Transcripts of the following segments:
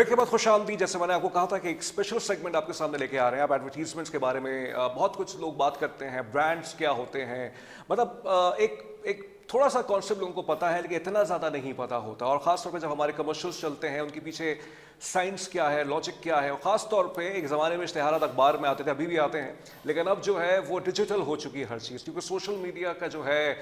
Break کے بعد خوش آمدید. جیسے میں نے آپ کو کہا تھا کہ ایک اسپیشل سیگمنٹ آپ کے سامنے لے کے آ رہے ہیں. آپ ایڈورٹیزمنٹس کے بارے میں بہت کچھ لوگ بات کرتے ہیں, برانڈس کیا ہوتے ہیں, مطلب ایک تھوڑا سا کانسیپٹ لوگوں کو پتا ہے لیکن اتنا زیادہ نہیں پتا ہوتا, اور خاص طور پہ جب ہمارے کمرشلس چلتے ہیں ان کے پیچھے سائنس کیا ہے, لاجک کیا ہے. اور خاص طور پہ ایک زمانے میں اشتہارات اخبار میں آتے تھے, ابھی بھی آتے ہیں, لیکن اب جو ہے وہ ڈیجیٹل ہو چکی ہے ہر چیز, کیونکہ سوشل میڈیا کا جو ہے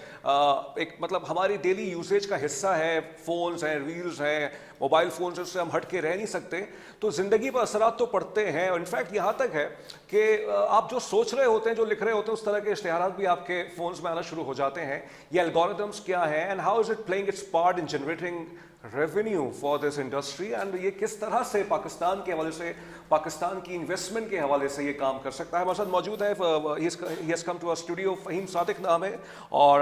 ایک مطلب ہماری ڈیلی یوزیج کا حصہ ہے. فونز ہیں, ریلز ہیں, موبائل فونز ہیں, اس سے ہم ہٹ کے رہ نہیں سکتے. تو زندگی پر اثرات تو پڑتے ہیں, اور انفیکٹ یہاں تک ہے کہ آپ جو سوچ رہے ہوتے ہیں, جو لکھ رہے ہوتے ہیں, اس طرح کے اشتہارات بھی آپ کے فونز میں آنا شروع ہو جاتے ہیں. یہ الگوریتھمس کیا ہیں, and how is it playing its part in generating revenue for this industry, and یہ کس طرح سے پاکستان کے حوالے سے, پاکستان کی انویسٹمنٹ کے حوالے سے یہ کام کر سکتا ہے. ہمارے ساتھ موجود ہے, he has come to studio, Faheem Sadiq نام ہے, اور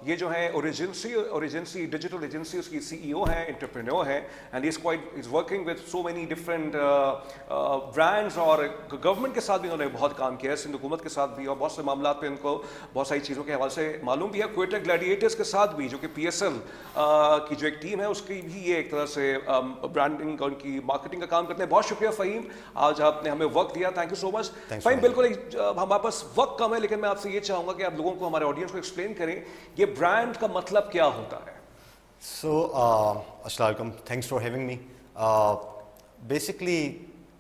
یہ جو ہے اوریجنسی ڈیجیٹل ایجنسی اس کی سی ای او ہیں, انٹرپرینور ہیں, and is working with so many different brands, اور گورنمنٹ کے ساتھ بھی انہوں نے بہت کام کیا ہے, سندھ حکومت کے ساتھ بھی, اور بہت سے معاملات پہ ان کو بہت ساری چیزوں کے حوالے سے معلوم بھی ہے. کوئٹہ گلیڈیٹرز کے ساتھ بھی, جو کہ پی ایس ایل کی جو ایک ٹیم ہے, اس کی بھی یہ ایک طرح سے برانڈنگ اور ان کی مارکیٹنگ کا کام کرتے ہیں. بہت شکریہ فہیم, آج آپ نے ہمیں وقت دیا, تھینک یو سو مچ. فہیم بالکل ہمارے پاس وقت کم ہے, لیکن میں آپ سے یہ چاہوں گا کہ آپ لوگوں کو, ہمارے آڈینس کو ایکسپلین کریں یہ برانڈ کا مطلب کیا ہوتا ہے. So, Assalamu alaikum. Thanks for having me. Basically,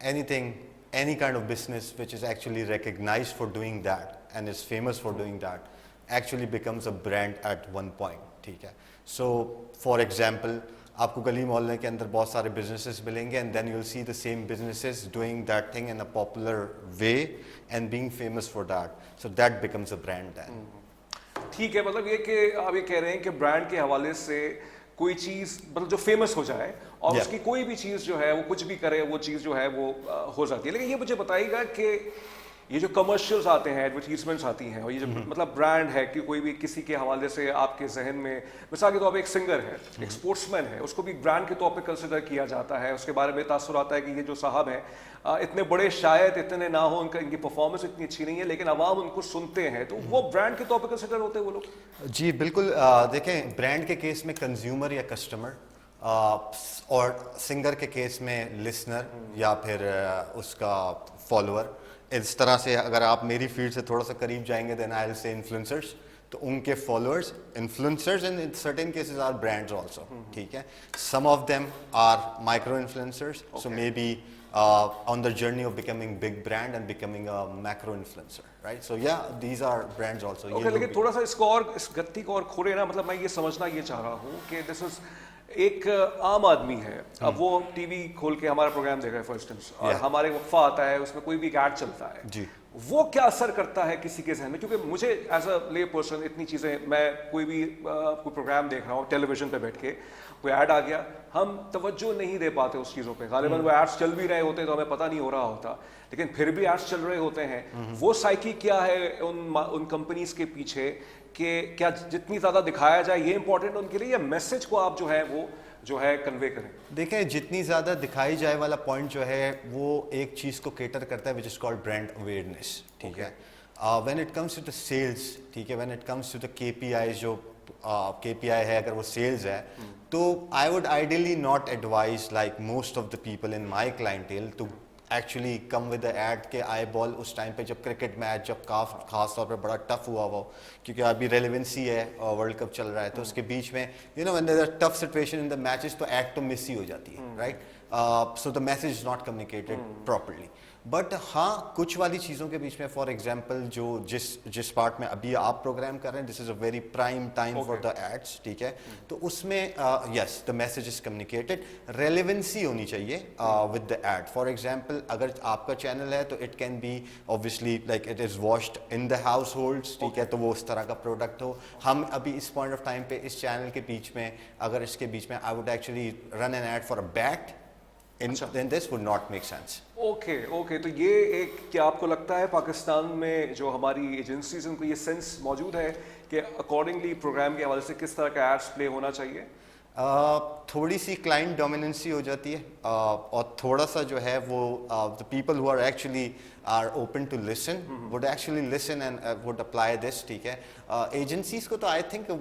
any kind of business which is actually recognized for doing that and is famous for doing that actually becomes a brand at one point. ٹھیک ہے. So, for example, آپ کو گلی محلے کے اندر بہت سارے businesses ملیں گے, and then you'll see the same businesses doing that thing in a popular way and being famous for that. So that becomes a brand then. ٹھیک ہے, مطلب یہ کہ آپ یہ کہہ رہے ہیں کہ برانڈ کے حوالے سے کوئی چیز مطلب جو فیمس ہو جائے, اور اس کی کوئی بھی چیز جو ہے وہ کچھ بھی کرے, وہ چیز جو ہے وہ ہو جاتی ہے. لیکن یہ مجھے بتائیے گا کہ یہ جو کمرشلز آتے ہیں, ایڈورٹیزمنٹس آتی ہیں, اور یہ جو مطلب برانڈ ہے کہ کوئی بھی کسی کے حوالے سے آپ کے ذہن میں, مثال کے طور پہ ایک سنگر ہے, ایک اسپورٹس مین ہے, اس کو بھی برانڈ کے طور پہ کنسیڈر کیا جاتا ہے. اس کے بارے میں تاثر آتا ہے کہ یہ جو صاحب ہیں اتنے بڑے, شاید اتنے نہ ہو, ان کی پرفارمنس اتنی اچھی نہیں ہے, لیکن عوام ان کو سنتے ہیں, تو وہ برانڈ کے طور پہ کنسیڈر ہوتے ہیں وہ لوگ. جی بالکل. دیکھیں, برانڈ کے کیس میں کنزیومر یا کسٹمر, اور سنگر کے کیس میں لسنر یا پھر اس کا فالوور. اس طرح سے اگر آپ میری فیلڈ سے تھوڑا سا قریب جائیں گے, دین آئی ول سے انفلوئنسرس, تو ان کے followers, influencers in certain cases are brands also. ٹھیک ہے. Some of them are micro influencers, so may be on the journey of becoming big brand and becoming a macro influencer, right? So yeah, these are brands also. Okay, لیکن تھوڑا سا اس کو اور اس گتی کو اور کھولے نا, مطلب میں یہ سمجھنا یہ چاہ رہا ہوں کہ دس از ایک عام آدمی ہے, اب وہ ٹی وی کھول کے ہمارا پروگرام دیکھ رہا ہے فار انسٹنس, اور ہمارے وقفہ آتا ہے, اس میں کوئی بھی ایک ایڈ چلتا ہے, جی, وہ کیا اثر کرتا ہے کسی کے ذہن میں؟ کیونکہ مجھے ایز اے لے پرسن اتنی چیزیں, میں کوئی بھی کوئی پروگرام دیکھ رہا ہوں ٹیلی ویژن پہ بیٹھ کے, کوئی ایڈ آ گیا, ہم توجہ نہیں دے پاتے اس چیزوں پہ. غالباً وہ ایڈس چل بھی رہے ہوتے ہیں تو ہمیں پتہ نہیں ہو رہا ہوتا, لیکن پھر بھی ایڈس چل رہے ہوتے ہیں. وہ سائیکی کیا ہے ان کمپنیز کے پیچھے, کہ کیا جتنی زیادہ دکھایا جائے یہ امپورٹنٹ ان کے لیے, یا میسج کو آپ جو ہے وہ جو ہے کنوے کریں؟ دیکھیں, جتنی زیادہ دکھائی جائے والا پوائنٹ جو ہے وہ ایک چیز کو کیٹر کرتا ہے, which is called brand awareness. ٹھیک ہے. When it comes to the sales, ٹھیک ہے, when it comes to the K P eyes, جو کے پی آئی ہے اگر وہ سیلز ہے, تو I would ideally not advise like most of the people in my clientele to actually come with the ad کہ آئی بال اس ٹائم پہ جب کرکٹ میچ, جب خاص طور پہ بڑا ٹف ہوا ہو, کیونکہ ابھی ریلیونسی ہے, ورلڈ کپ چل رہا ہے, تو اس کے بیچ میں you know when there are tough situation in the matches, تو ایڈ تو مس ہی ہو جاتی ہے, right. So the message is not communicated properly. But ہاں, کچھ والی چیزوں کے بیچ میں, فار ایگزامپل جو جس پارٹ میں ابھی آپ پروگرام کر رہے ہیں, this is a very prime time for the ads. ٹھیک ہے. تو اس میں yes, the message is communicated, relevancy ہونی چاہیے with the ad. For example اگر آپ کا چینل ہے تو it can be obviously like it is watched in the households. ٹھیک ہے. تو وہ اس طرح کا پروڈکٹ ہو. ہم ابھی اس پوائنٹ آف ٹائم پہ اس چینل کے بیچ میں, اگر اس کے بیچ میں I would actually run an ad for a bet, then this would not make sense. Okay. تو یہ ایک, کیا آپ کو لگتا ہے پاکستان میں جو ہماری ایجنسیز ان کو یہ سینس موجود ہے کہ اکارڈنگلی پروگرام کے حوالے سے کس طرح کا ایڈس پلے ہونا چاہیے؟ تھوڑی سی کلائنٹ ڈومیننسی ہو جاتی ہے, اور تھوڑا سا جو ہے وہ the people who are actually are open to listen, would actually listen and would apply this, ठीक है. Agencies को तो I think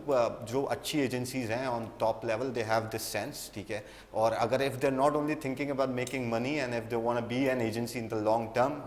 जो अच्छी agencies हैं on top level, they have this sense, ठीक है. और अगर if they're not only thinking about making money and if they want to be an agency in the long term,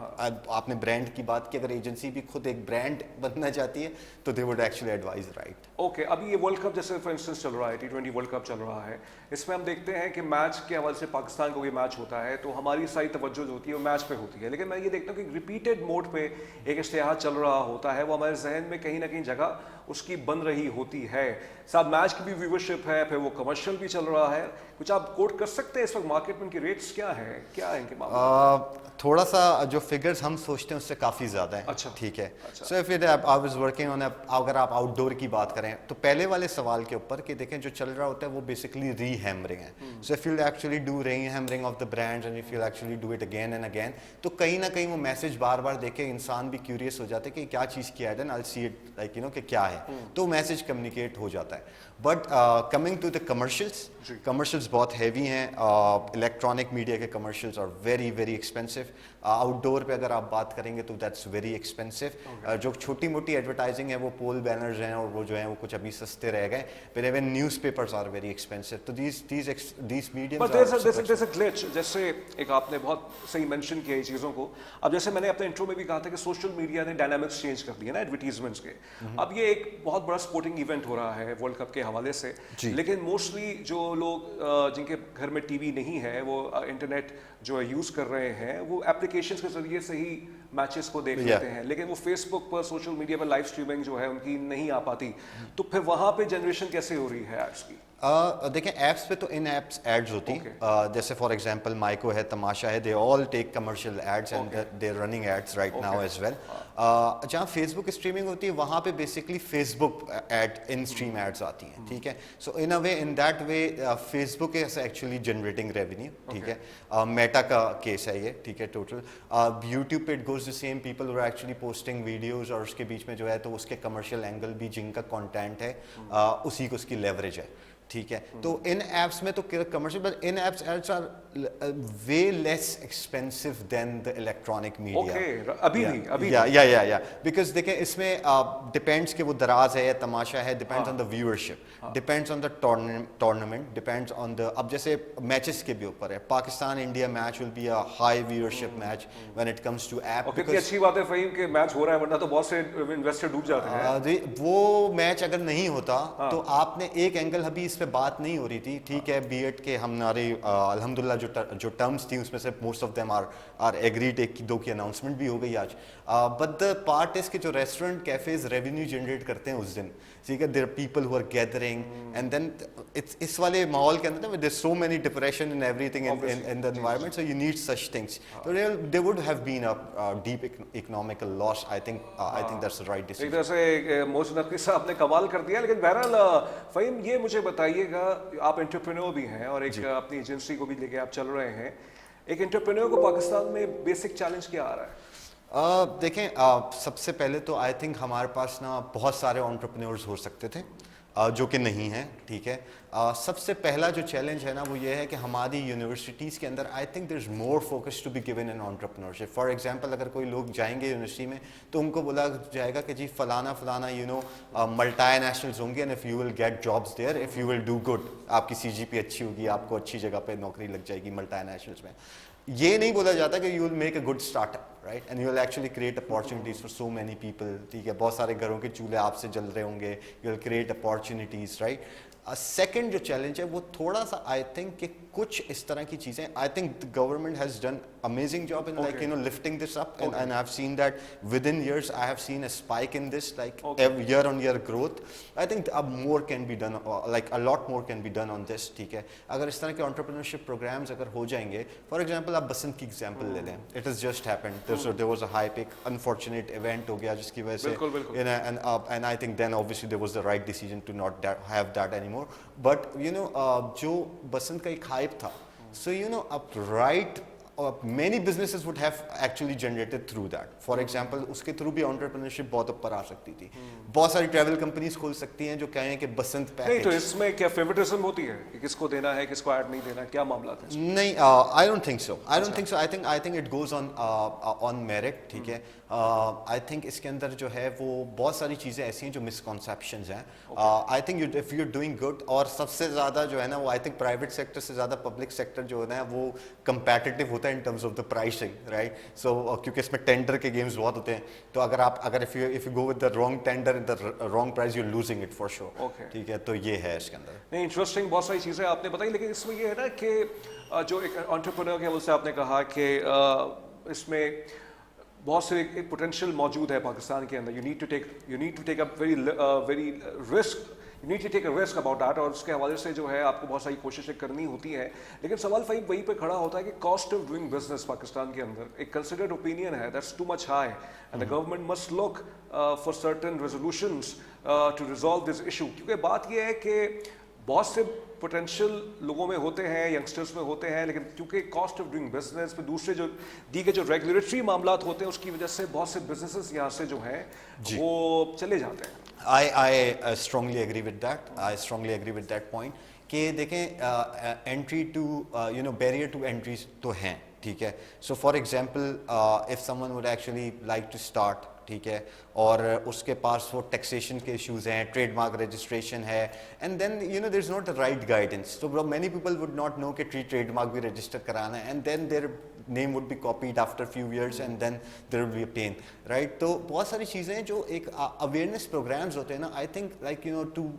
आपने brand की बात की, अगर agency भी खुद एक brand बनना चाहती है तो they would actually advise right. Okay अभी ये वर्ल्ड कप जैसे फॉर इंस्टेंस चल रहा है, T20 वर्ल्ड कप चल रहा है, इसमें हम देखते हैं कि मैच के हवाले से पाकिस्तान का कोई मैच होता है तो हमारी सारी तवज्जो जो होती है वो मैच पे होती है, लेकिन मैं ये देखता हूँ कि रिपीटेड मोड पे एक इश्तिहार चल रहा होता है, वो हमारे जहन में कहीं ना कहीं जगह उसकी बन रही होती है, साथ मैच की भी व्यूवरशिप है, फिर वो कमर्शियल भी चल रहा है. कुछ आप कोट कर सकते हैं इस वक्त मार्केट में इनकी रेट्स क्या है, क्या है इनके मामले? थोड़ा सा जो फिगर्स हम सोचते हैं उससे काफ़ी ज़्यादा है. अच्छा. ठीक है. So if I was working on, अगर आप आउटडोर की बात करें तो पहले वाले सवाल के ऊपर कि देखें जो चल रहा होता है वो बेसिकली रीहैमरिंग है. So if you actually do rehammering of the brands and if you actually do it again and again, तो कहीं ना कहीं वो मैसेज बार बार देखे इंसान भी क्यूरियस हो जाते हैं कि क्या चीज़ की ऐड है, आई सी इट लाइक कि क्या है, तो मैसेज कम्युनिकेट हो जाता है. But coming to the commercials बहुत हैवी हैं. इलेक्ट्रॉनिक मीडिया के commercials are very very expensive. Outdoor पे अगर आप बात करेंगे तो दैट्स वेरी एक्सपेंसिव. जो छोटी मोटी एडवर्टाइजिंग है वो पोल बैनर्स हैं और वो जो हैं वो कुछ अभी सस्ते रह गए. फिर even newspapers are very expensive. तो these mediums But there's a glitch. जैसे एक आपने बहुत सही मेंशन किया ये चीज़ों को. अब जैसे मैंने अपने इंट्रो में भी कहा था कि सोशल मीडिया ने डायनामिक्स चेंज कर दिए ना एडवर्टीजमेंट्स के. अब ये एक बहुत बड़ा स्पोर्टिंग इवेंट हो रहा है वर्ल्ड कप के हवाले से, लेकिन मोस्टली जो लोग जिनके घर में टीवी नहीं है वो इंटरनेट जो है यूज़ कर रहे हैं वो एप्लीकेशंस के जरिए से ही मैचेस को देख लेते हैं, लेकिन वो फेसबुक पर सोशल मीडिया पर लाइव स्ट्रीमिंग जो है उनकी नहीं आ पाती. तो फिर वहाँ पे जनरेशन कैसे हो रही है एड्स की? देखें ऐप्स पे तो इन एप्स एड्स होती हैं. जैसे फॉर एग्जांपल माइको है, तमाशा है, they all take commercial ads and they are running ads right now as well. जहाँ फेसबुक स्ट्रीमिंग होती है वहाँ पे basically Facebook ad in stream ads आती हैं. ठीक है. So in a way, in that way Facebook is actually generating revenue. ठीक है. मेटा का केस है ये. ठीक है. टोटल यूट्यूब पे it goes the same, people are actually posting videos और उसके बीच में जो है तो उसके कमर्शियल एंगल भी जिनका कंटेंट है उसी को उसकी लेवरेज है. ठीक है. तो इन एप्स में तो commercial, but in apps ads are way less expensive than the electronic media. अभी या बिकॉज देखें इसमें डिपेंड्स कि वो दराज है या तमाशा है, depends on the viewership, depends on the tournament, depends on the, अब जैसे मैचेस के भी ऊपर है. Pakistan India match will be a high viewership match when it comes to app. कितनी अच्छी बात है फहीम कि मैच हो रहा है, वरना तो बहुत से इन्वेस्टर डूब जाते हैं. वो मैच अगर नहीं होता तो आपने एक एंगल, अभी इस पे बात नहीं हो रही थी. ठीक है. बी एड के हमारे अल्हम्दुलिल्लाह जो टर्म्स थी उसमें से most of them are agreed. एक दो की अनाउंसमेंट भी हो गई आज. बट द पार्ट इज कि जो रेस्टोरेंट कैफेज रेवेन्यू जनरेट करते हैं उस दिन, ठीक है, there are people who are gathering and then इस वाले माहौल के अंदर there so many depression in everything in the environment, so you need such things. They would have been a deep economical loss. I think that's the right decision. एक तरह से मोहसिन नकवी साहब ने कमाल कर दिया. लेकिन बहरहाल फहीम ये मुझे बताइएगा, आप एंटरप्रेन्योर भी हैं और एक अपनी एजेंसी को भी लेके आप चल रहे हैं. एक एंटरप्रेन्योर को पाकिस्तान में बेसिक चैलेंज क्या आ रहा है? देखें सबसे पहले तो आई थिंक हमारे पास ना बहुत सारे एंटरप्रेन्योर्स हो सकते थे जो कि नहीं है. ठीक है. सबसे पहला जो चैलेंज है ना वो ये है कि हमारी यूनिवर्सिटीज़ के अंदर I think there is more focus to be given in entrepreneurship. For example अगर कोई लोग जाएंगे यूनिवर्सिटी में तो उनको बोला जाएगा कि जी फलाना यू नो मल्टी नेशनल्स होंगे and if you will get jobs there if you will do good, आपकी CGP अच्छी होगी, आपको अच्छी जगह पे नौकरी लग जाएगी मल्टी नेशनल्स में. ये नहीं बोला जाता कि you will make a good startup, right, and you will actually create opportunities for so many people. ठीक है. बहुत सारे घरों के चूल्हे आपसे जल रहे होंगे. You will create opportunities, right. Second जो चैलेंज है वो थोड़ा सा आई थिंक कि कुछ इस तरह की चीज़ें, I think the government has done amazing job in like you know lifting this up, and I've seen that within years I have seen a spike in this like year on year growth. I think more can be done, like a lot more can be done on this. ठीक है. अगर इस तरह के entrepreneurship programs अगर हो जाएंगे, for example आप बसंत की example ले लें, it has just happened, there was a hype, एक unfortunate event हो गया जिसकी वजह से and I think then obviously there was the right decision to not have that anymore. But you know जो बसंत का एक hype था, so you know up right many businesses would have actually generated through that. For example, उसके through भी entrepreneurship बहुत ऊपर आ सकती थी. बहुत सारी travel companies खोल सकती हैं जो कहें कि बसंत नहीं पैकेज. तो इसमें क्या फेवरेटिज्म होती है कि किसको देना है, किसको ऐड नहीं देना, क्या मामला है? नहीं, I don't think so. I don't think so. I think it goes on merit. ठीक है. I think इसके अंदर जो है वो बहुत सारी चीज़ें ऐसी हैं जो misconceptions हैं. I think if you're doing good, और सबसे ज़्यादा जो है ना वो I think private sector से ज़्यादा public sector जो है ना वो competitive होता है in terms of the pricing, right? So क्योंकि इसमें tender के games बहुत होते हैं, तो अगर if you go with the wrong tender in the wrong price, you're losing it for sure. Okay. ठीक है, तो ये है इसके अंदर. नहीं, इंटरेस्टिंग बहुत सारी चीज़ें आपने बताई, लेकिन इसमें ये है ना कि जो एक एंटरप्रेन्योर के मुझसे आपने कहा कि इसमें बहुत से एक पोटेंशियल मौजूद है पाकिस्तान के अंदर. You need to take a very risk, you need to take a risk about that, और उसके हवाले से जो है आपको बहुत सारी कोशिशें करनी होती हैं. लेकिन सवाल वहीं पे खड़ा होता है कि cost of doing business Pakistan के अंदर एक कंसिडर्ड ओपिनियन है that's too much high and the government must look for certain resolutions to resolve this issue. क्योंकि बात यह है कि बहुत से पोटेंशियल लोगों में होते हैं, यंगस्टर्स में होते हैं, लेकिन क्योंकि कॉस्ट ऑफ डूइंग बिजनेस पे दूसरे जो दीगे जो रेगुलेटरी मामलात होते हैं उसकी वजह से बहुत से बिजनेसेस यहाँ से जो हैं वो चले जाते हैं. I strongly agree with that. I strongly agree with that point. कि देखें entry to barrier to entries तो हैं, ठीक है. So for example, if someone would actually like to start, ठीक है, और उसके पास वो टैक्सेशन के इश्यूज हैं, ट्रेडमार्क रजिस्ट्रेशन है, and then there is not the right guidance. So many people would not know कि ट्रेडमार्क भी रजिस्टर कराना है, and then their name would be copied after few years and then there will be a pain, right. तो बहुत सारी चीज़ें जो एक अवेयरनेस प्रोग्राम्स होते हैं ना, I think like to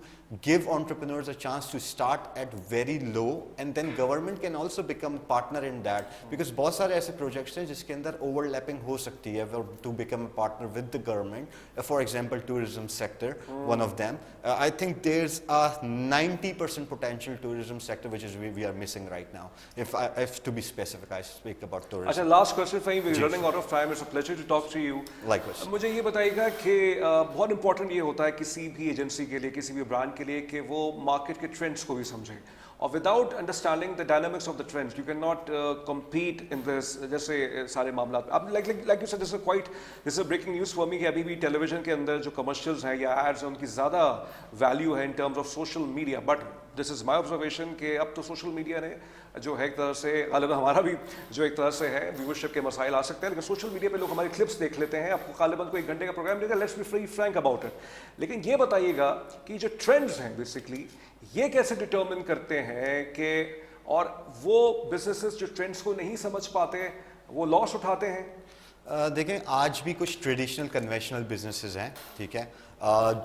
give entrepreneurs a chance to start at very low, and then government can also become partner in that, because बहुत सारे ऐसे projects हैं जिसके अंदर overlapping हो सकती है to become a partner with the government. For example, tourism sector, one of them. I think there's a 90% potential tourism sector which is we are missing right now. If to be specific, I speak about tourism. अच्छा, last question for you. We're running out of time. It's a pleasure to talk to you. Likewise. मुझे ये बताइएगा कि बहुत important ये होता है किसी भी एजेंसी के लिए, किसी भी ब्रांड के लिए, कि वो मार्केट के ट्रेंड्स को भी समझें, और without understanding the dynamics of the trends you can not compete in this. जैसे सारे मामला अब like you said, this is breaking news for me कि अभी भी टेलीविजन के अंदर जो कमर्शियल्स हैं या एड्स हैं उनकी ज़्यादा वैल्यू है in terms of social media. But this is my observation कि अब तो सोशल मीडिया ने जो है एक तरह से, गालिबन हमारा भी जो एक तरह से है व्यूअरशिप के मसाइल आ सकते हैं, लेकिन सोशल मीडिया पे लोग हमारी क्लिप्स देख लेते हैं. आपको गालिबन को 1 घंटे का प्रोग्राम देगा, let's be free Frank about it. लेकिन ये बताइएगा कि जो ट्रेंड्स हैं बेसिकली ये कैसे डिटर्मिन करते हैं कि, और वो बिजनेसेस जो ट्रेंड्स को नहीं समझ पाते वो लॉस उठाते हैं. देखें, आज भी कुछ ट्रेडिशनल कन्वेंशनल बिजनेसेस हैं, ठीक है,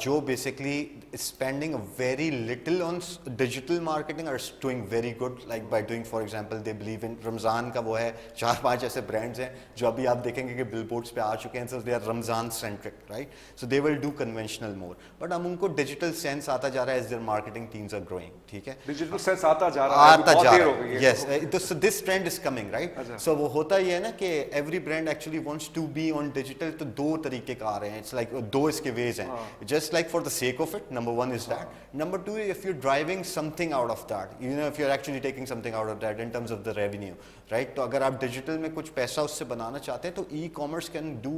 जो basically spending very little on digital marketing और doing very good, like by doing, for example they believe in Ramzan का वो है 4-5 ऐसे ब्रांड्स हैं जो अभी आप देखेंगे कि बिलबोर्ड्स पे आ चुके हैं. So they are Ramzan centric, right. So they will do conventional more, but अब उनको डिजिटल सेंस आता जा रहा है as their marketing teams are growing, ठीक है. डिजिटल सेंस आता जा रहा है, yes. So this trend is coming, right. So वो होता ये है ना कि every brand actually wants to be on digital. तो 2 तरीके का आ रहे हैं. इट्स लाइक 2 इसके वेज हैं. Just like for the sake of it, number 1 is that. Number 2, if you're driving something out of that, if you're actually taking something out of that in terms of the revenue, right? तो अगर आप digital में कुछ पैसा उससे बनाना चाहते हैं तो e-commerce can do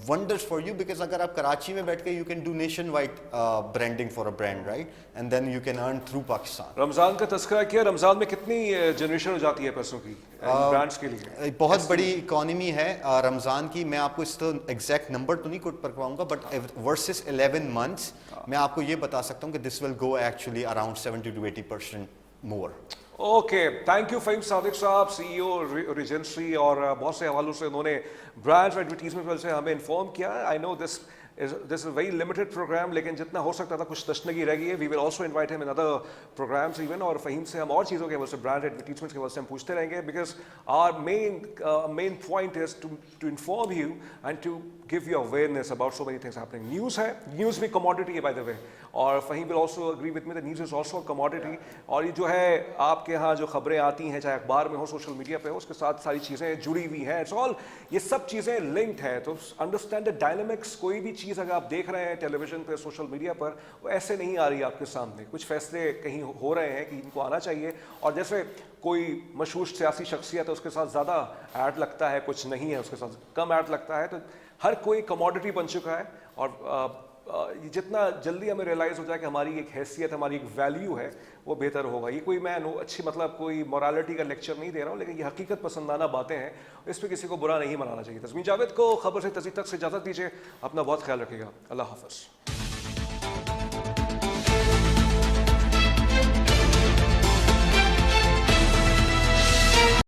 wonders for you, because अगर आप कराची में बैठ के you can do nationwide branding for a brand, right? And then you can earn through Pakistan. Ramzan का तज़किरा किया. रमज़ान में कितनी जनरेशन हो जाती है पैसों की ब्रांड्स के लिए? बहुत बड़ी इकोनॉमी है रमज़ान की. मैं आपको इस तो एग्जैक्ट नंबर तो नहीं कोट कर पाऊंगा, बट वर्सेस 11 मंथ्स मैं आपको ये बता सकता हूँ कि this will go actually around 70 to 80% मोर. Okay, thank you Faheem Sadiq sahab, CEO Regency, और बहुत से हवालों से उन्होंने ब्रांड्स एडवर्टीजमेंट से हमें इन्फॉर्म किया. I know this is a very limited programme, लेकिन जितना हो सकता था कुछ तशनगी रह गई है. We will also invite him in other programmes even, और फहीम से हम और चीज़ों के वजह से, ब्रांड एडवर्टीजमेंट के वजह से हम पूछते रहेंगे, because our main point is to inform you and to give you awareness about so many things happening. News है, news भी commodity है by the way, और Faheem will also agree with me that news is also a commodity. और ये जो है आपके यहाँ जो खबरें आती हैं, चाहे अखबार में हो, सोशल मीडिया पे हो, उसके साथ सारी चीज़ें जुड़ी हुई हैं. इट्स ऑल, ये सब चीज़ें लिंक्ड है. तो अंडरस्टैंड द डायनामिक्स. कोई भी चीज़ अगर आप देख रहे हैं टेलीविजन पे, सोशल मीडिया पर, वो ऐसे नहीं आ रही है आपके सामने। कुछ फैसले कहीं हो रहे हैं कि इनको आना चाहिए, और जैसे कोई मशहूर सियासी शख्सियत है उसके साथ ज़्यादा ऐड लगता है, कुछ नहीं है उसके साथ कम ऐड लगता है, तो हर कोई कमोडिटी बन चुका है। और जितना जल्दी हमें रियलाइज़ हो जाए कि हमारी एक हैसियत, हमारी एक वैल्यू है, वो बेहतर होगा। ये कोई मैं अच्छी मतलब कोई मोरालिटी का लेक्चर नहीं दे रहा हूँ, लेकिन ये हकीकत पसंदाना बातें हैं, इस पर किसी को बुरा नहीं मनाना चाहिए। तस्मीन जावेद को खबर से तस्वीर तक से इजाज़त दीजिए, अपना बहुत ख्याल रखिएगा, अल्लाह हाफ़िज़।